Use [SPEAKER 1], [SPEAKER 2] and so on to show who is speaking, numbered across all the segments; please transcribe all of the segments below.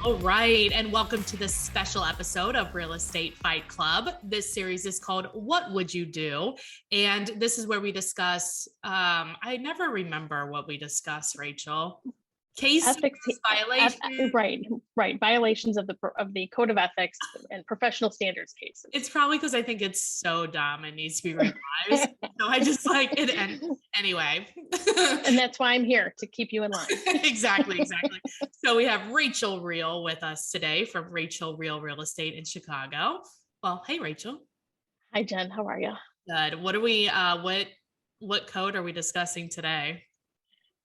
[SPEAKER 1] All right, and welcome to this special episode of Real Estate Fight Club. This series is called What Would You Do? And this is where we discuss, I never remember what we discuss, Rachel. Case violations.
[SPEAKER 2] Right. Violations of the code of ethics and professional standards cases.
[SPEAKER 1] It's probably because I think it's so dumb and needs to be revised. So I just like it. And anyway.
[SPEAKER 2] And that's why I'm here, to keep you in line.
[SPEAKER 1] Exactly. So we have Rachael Real with us today from Rachael Real Real Estate in Chicago. Well, hey, Rachel.
[SPEAKER 2] Hi, Jen. How are you?
[SPEAKER 1] Good. What are we, what code are we discussing today?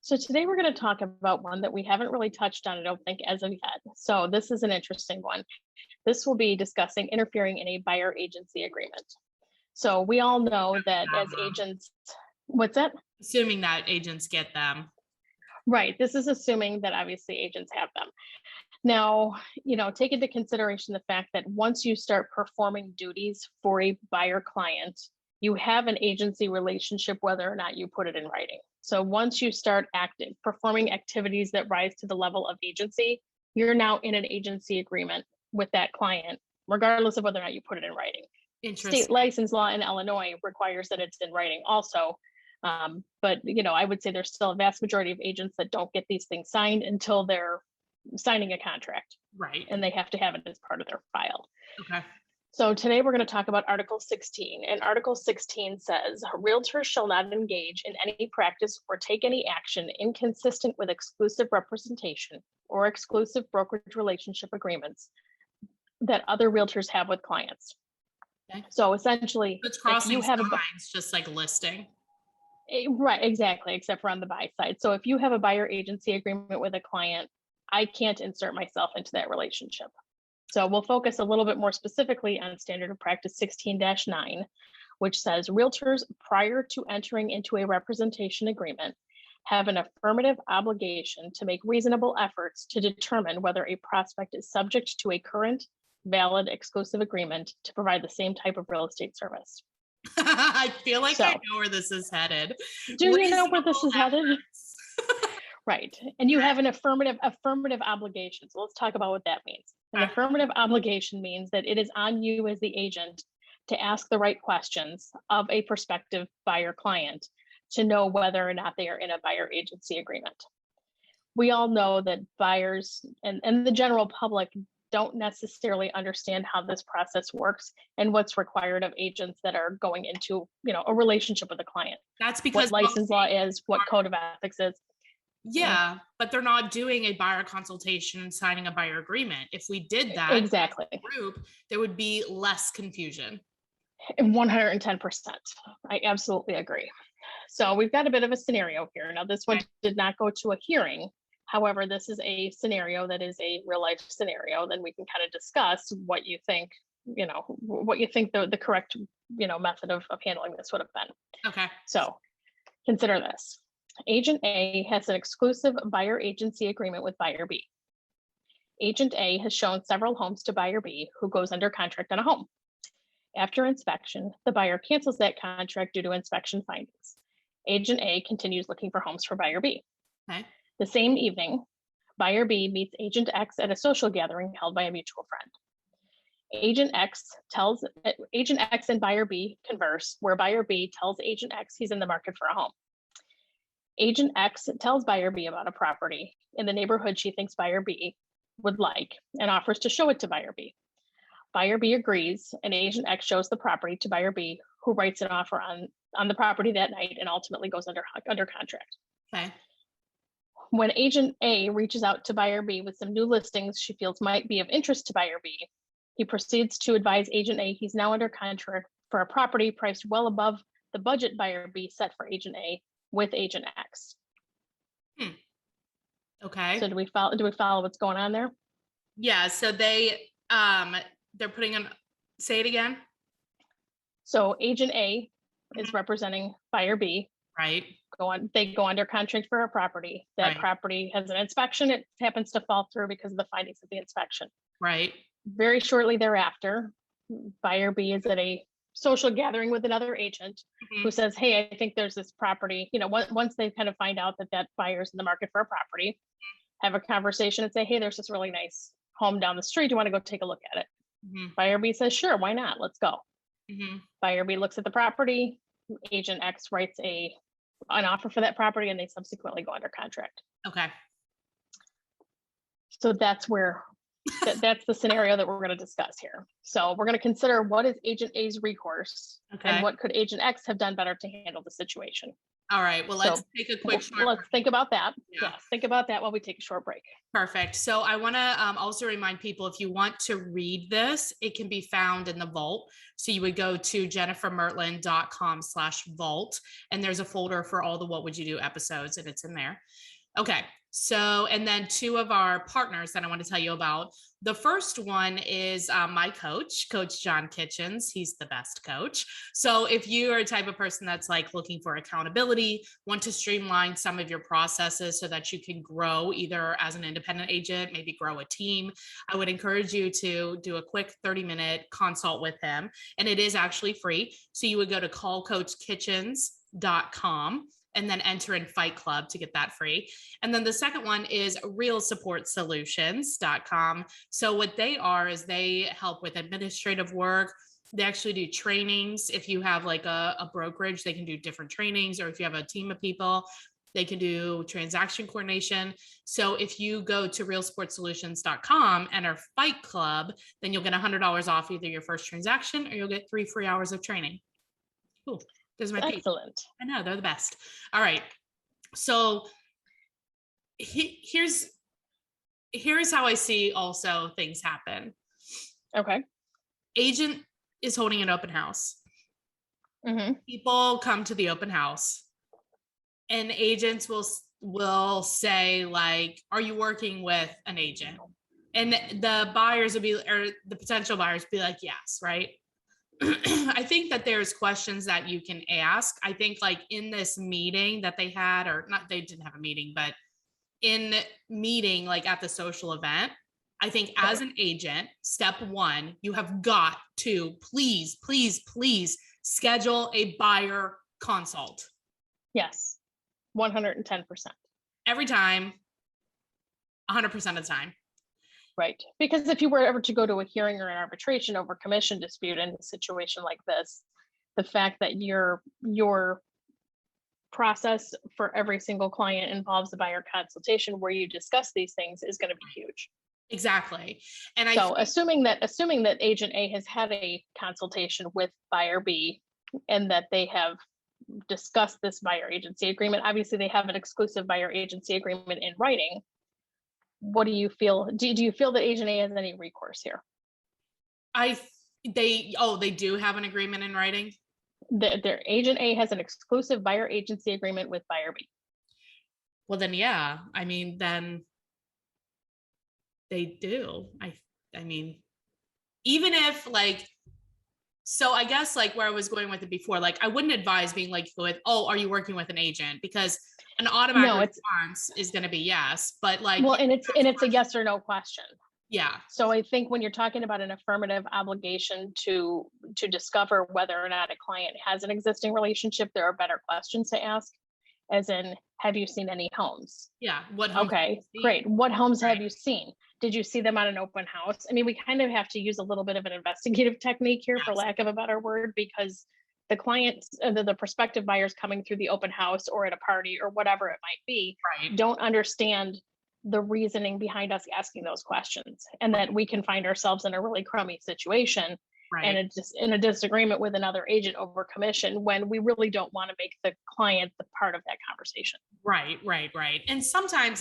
[SPEAKER 2] So today we're going to talk about one that we haven't really touched on, I don't think, as of yet. So this is an interesting one. This will be discussing interfering in a buyer agency agreement. So we all know that as agents, what's that?
[SPEAKER 1] Assuming that agents get them.
[SPEAKER 2] Right. This is assuming that obviously agents have them. Now, take into consideration the fact that once you start performing duties for a buyer client, you have an agency relationship, whether or not you put it in writing. So once you start performing activities that rise to the level of agency, you're now in an agency agreement with that client, regardless of whether or not you put it in writing. State license law in Illinois requires that it's in writing also. But I would say there's still a vast majority of agents that don't get these things signed until they're signing a contract.
[SPEAKER 1] Right.
[SPEAKER 2] And they have to have it as part of their file.
[SPEAKER 1] Okay.
[SPEAKER 2] So today we're going to talk about Article 16, and Article 16 says, realtors shall not engage in any practice or take any action inconsistent with exclusive representation or exclusive brokerage relationship agreements that other realtors have with clients. Okay. So essentially,
[SPEAKER 1] it's crossing lines, just like listing.
[SPEAKER 2] Right, exactly, except for on the buy side. So if you have a buyer agency agreement with a client, I can't insert myself into that relationship. So we'll focus a little bit more specifically on Standard of Practice 16-9, which says realtors prior to entering into a representation agreement have an affirmative obligation to make reasonable efforts to determine whether a prospect is subject to a current, valid, exclusive agreement to provide the same type of real estate service.
[SPEAKER 1] I feel like I know where this is headed.
[SPEAKER 2] Do you know where this is headed? Right. And you have an affirmative obligation. So let's talk about what that means. An affirmative obligation means that it is on you as the agent to ask the right questions of a prospective buyer client to know whether or not they are in a buyer agency agreement. We all know that buyers and the general public don't necessarily understand how this process works and what's required of agents that are going into, a relationship with a client.
[SPEAKER 1] That's because
[SPEAKER 2] what license law is, what code of ethics is.
[SPEAKER 1] Yeah, but they're not doing a buyer consultation and signing a buyer agreement. If we did that
[SPEAKER 2] exactly
[SPEAKER 1] group, there would be less confusion.
[SPEAKER 2] 110%. I absolutely agree. So we've got a bit of a scenario here. Now, this one did not go to a hearing. However, this is a scenario that is a real life scenario. Then we can kind of discuss what you think, the correct, method of handling this would have been.
[SPEAKER 1] Okay.
[SPEAKER 2] So consider this. Agent A has an exclusive buyer agency agreement with buyer B. Agent A has shown several homes to buyer B, who goes under contract on a home. After inspection, the buyer cancels that contract due to inspection findings. Agent A continues looking for homes for buyer B.
[SPEAKER 1] Okay.
[SPEAKER 2] The same evening, buyer B meets Agent X at a social gathering held by a mutual friend. Agent X and buyer B converse, where buyer B tells Agent X he's in the market for a home. Agent X tells buyer B about a property in the neighborhood she thinks buyer B would like and offers to show it to buyer B. Buyer B agrees, and Agent X shows the property to buyer B, who writes an offer on the property that night and ultimately goes under contract.
[SPEAKER 1] Okay.
[SPEAKER 2] When Agent A reaches out to buyer B with some new listings she feels might be of interest to buyer B, he proceeds to advise Agent A he's now under contract for a property priced well above the budget buyer B set for Agent A with Agent X.
[SPEAKER 1] Okay.
[SPEAKER 2] So do we follow what's going on there?
[SPEAKER 1] Yeah. So they're putting on, say it again.
[SPEAKER 2] So Agent A is representing buyer B.
[SPEAKER 1] Right.
[SPEAKER 2] They go under contract for a property. That property has an inspection. It happens to fall through because of the findings of the inspection.
[SPEAKER 1] Right.
[SPEAKER 2] Very shortly thereafter, buyer B is at a social gathering with another agent who says, hey, I think there's this property, once they kind of find out that buyer's in the market for a property, have a conversation and say, hey, there's this really nice home down the street. Do you want to go take a look at it?
[SPEAKER 1] Mm-hmm.
[SPEAKER 2] Buyer B says, sure, why not? Let's go.
[SPEAKER 1] Mm-hmm.
[SPEAKER 2] Buyer B looks at the property. Agent X writes an offer for that property, and they subsequently go under contract.
[SPEAKER 1] Okay.
[SPEAKER 2] So that's where that's the scenario that we're going to discuss here. So we're going to consider what is Agent A's recourse, and what could Agent X have done better to handle the situation.
[SPEAKER 1] All right. Well, let's take a quick short
[SPEAKER 2] break. Think about that.
[SPEAKER 1] Yeah.
[SPEAKER 2] Yes, think about that while we take a short break.
[SPEAKER 1] Perfect. So I want to also remind people, if you want to read this, it can be found in the vault. So you would go to jennifermertlin.com/vault, and there's a folder for all the What Would You Do episodes, and it's in there. Okay. So, and then two of our partners that I want to tell you about. The first one is my coach, Coach John Kitchens. He's the best coach. So if you are a type of person that's like looking for accountability, want to streamline some of your processes so that you can grow either as an independent agent, maybe grow a team, I would encourage you to do a quick 30-minute consult with him. And it is actually free. So you would go to callcoachkitchens.com and then enter in Fight Club to get that free. And then the second one is realsupportsolutions.com. So what they are is they help with administrative work. They actually do trainings. If you have like a brokerage, they can do different trainings, or if you have a team of people, they can do transaction coordination. So if you go to realsupportsolutions.com, enter Fight Club, then you'll get $100 off either your first transaction, or you'll get 3 free hours of training. Cool. There's my page.
[SPEAKER 2] Excellent.
[SPEAKER 1] I know, they're the best. All right. So here's how I see also things happen.
[SPEAKER 2] Okay.
[SPEAKER 1] Agent is holding an open house.
[SPEAKER 2] Mm-hmm.
[SPEAKER 1] People come to the open house, and agents will say like, are you working with an agent? And the buyers will be, or the potential buyers be like, yes, right? I think that there's questions that you can ask. I think like in this meeting that they had, or not, they didn't have a meeting, but in meeting, like at the social event, I think as an agent, step one, you have got to please schedule a buyer consult.
[SPEAKER 2] Yes. 110%.
[SPEAKER 1] Every time, 100% of the time.
[SPEAKER 2] Right. Because if you were ever to go to a hearing or an arbitration over commission dispute in a situation like this, the fact that your process for every single client involves a buyer consultation where you discuss these things is going to be huge.
[SPEAKER 1] Exactly. And
[SPEAKER 2] so assuming that agent A has had a consultation with buyer B and that they have discussed this buyer agency agreement, obviously they have an exclusive buyer agency agreement in writing. What do you feel? Do you feel that agent A has any recourse here?
[SPEAKER 1] They do have an agreement in writing.
[SPEAKER 2] Their agent A has an exclusive buyer agency agreement with buyer B.
[SPEAKER 1] Well, then, yeah, I mean, then they do. I mean, even if like, so I guess like where I was going with it before, like I wouldn't advise being like with, oh, are you working with an agent? Because an automatic response is going to be yes, but like,
[SPEAKER 2] well, and it's a yes or no question.
[SPEAKER 1] Yeah.
[SPEAKER 2] So I think when you're talking about an affirmative obligation to discover whether or not a client has an existing relationship, there are better questions to ask, as in, have you seen any homes?
[SPEAKER 1] Yeah. What homes?
[SPEAKER 2] Okay, great. What homes have you seen? Did you see them on an open house? I mean, we kind of have to use a little bit of an investigative technique here, for lack of a better word, because the clients, the prospective buyers coming through the open house or at a party or whatever it might be, don't understand the reasoning behind us asking those questions, and that we can find ourselves in a really crummy situation and in a disagreement with another agent over commission when we really don't want to make the client the part of that conversation.
[SPEAKER 1] Right. And sometimes